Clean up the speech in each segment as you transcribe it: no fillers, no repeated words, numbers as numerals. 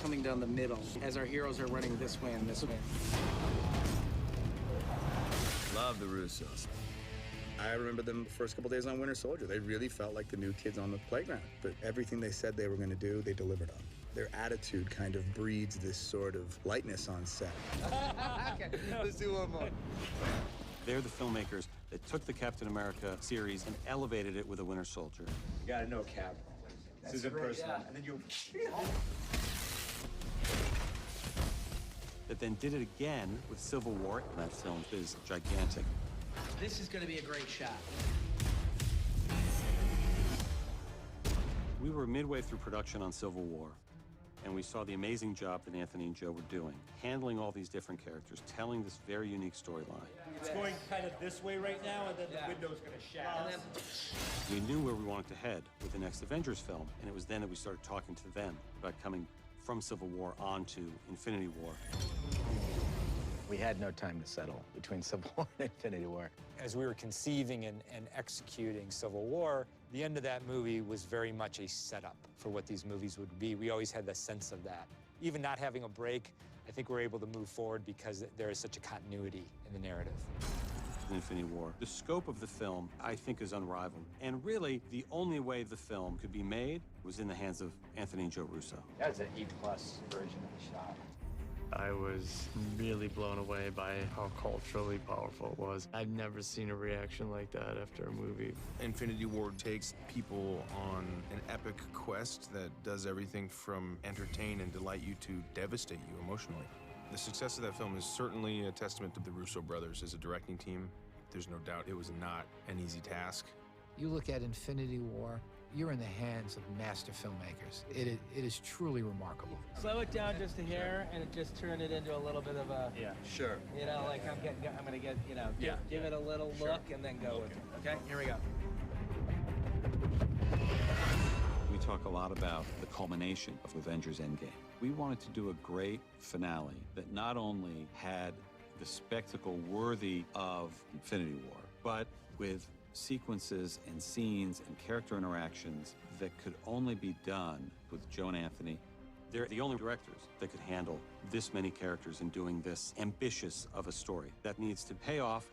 coming down the middle as our heroes are running this way and this way. Love the Russos. I remember them the first couple days on Winter Soldier. They really felt like the new kids on the playground. But everything they said they were going to do, they delivered on. Their attitude kind of breeds this sort of lightness on set. Okay, let's do one more. They're the filmmakers that took the Captain America series and elevated it with a Winter Soldier. You gotta know, Cap. This isn't personal. Yeah. And then you... That then did it again with Civil War. That film is gigantic. This is going to be a great shot. We were midway through production on Civil War, and we saw the amazing job that Anthony and Joe were doing, handling all these different characters, telling this very unique storyline. It's going kind of this way right now, and then the window's gonna shatter. We knew where we wanted to head with the next Avengers film, and it was then that we started talking to them about coming from Civil War on to Infinity War. We had no time to settle between Civil War and Infinity War. As we were conceiving and executing Civil War, the end of that movie was very much a setup for what these movies would be. We always had the sense of that. Even not having a break, I think we're able to move forward because there is such a continuity in the narrative. Infinity War. The scope of the film, I think, is unrivaled. And really, the only way the film could be made was in the hands of Anthony and Joe Russo. That's an E+ version of the shot. I was really blown away by how culturally powerful it was. I've never seen a reaction like that after a movie. Infinity War takes people on an epic quest that does everything from entertain and delight you to devastate you emotionally. The success of that film is certainly a testament to the Russo brothers as a directing team. There's no doubt it was not an easy task. You look at Infinity War, you're in the hands of master filmmakers. It is truly remarkable. Slow it down just a hair and just turn it into a little bit of a... Yeah, sure. You know, like I'm gonna get, you know, give it a little look and then go with it. Okay, here we go. We talk a lot about the culmination of Avengers Endgame. We wanted to do a great finale that not only had the spectacle worthy of Infinity War, but with sequences and scenes and character interactions that could only be done with Joe and Anthony. They're the only directors that could handle this many characters and doing this ambitious of a story that needs to pay off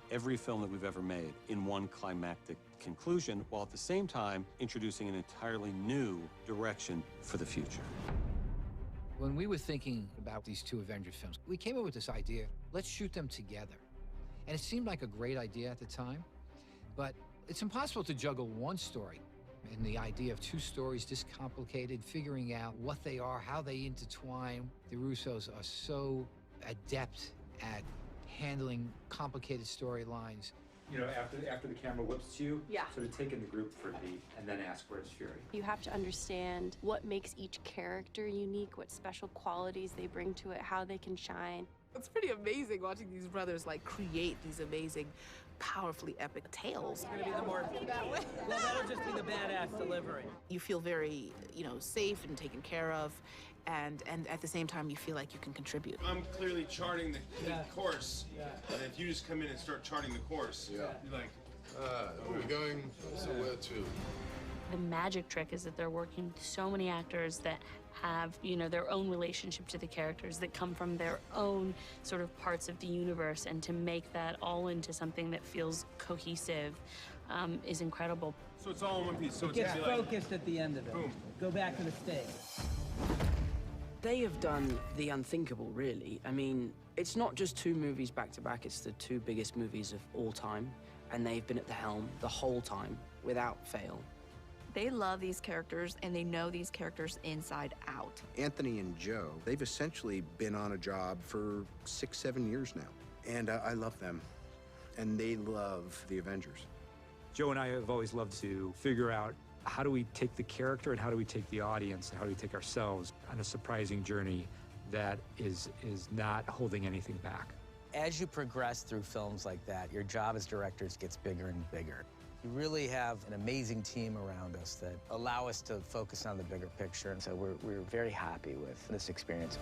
every film that we've ever made in one climactic conclusion, while at the same time introducing an entirely new direction for the future. When we were thinking about these two Avengers films, we came up with this idea, let's shoot them together. And it seemed like a great idea at the time. But it's impossible to juggle one story and the idea of two stories this complicated, figuring out what they are, how they intertwine. The Russos are so adept at handling complicated storylines. You know, after the camera whips to you, Yeah. sort of take in the group for a beat and then ask where's Fury. You have to understand what makes each character unique, what special qualities they bring to it, how they can shine. It's pretty amazing watching these brothers like create these amazing, powerfully epic tales. It's gonna be the more... Well, that'll just be the badass delivery. You feel very, you know, safe and taken care of, and at the same time you feel like you can contribute. I'm clearly charting the course, and if you just come in and start charting the course, you're like, we're going, so where to? The magic trick is that they're working with so many actors that have, you know, their own relationship to the characters, that come from their own sort of parts of the universe, and to make that all into something that feels cohesive is incredible. So it's all in one piece. So It gets focused at the end of it. Boom. Go back to the stage. They have done the unthinkable, really. I mean, it's not just two movies back to back, it's the two biggest movies of all time, and they've been at the helm the whole time, without fail. They love these characters, and they know these characters inside out. Anthony and Joe, they've essentially been on a job for 6, 7 years now. And I love them, and they love the Avengers. Joe and I have always loved to figure out how do we take the character and how do we take the audience and how do we take ourselves on a surprising journey that is not holding anything back. As you progress through films like that, your job as directors gets bigger and bigger. We really have an amazing team around us that allow us to focus on the bigger picture, and so we're very happy with this experience.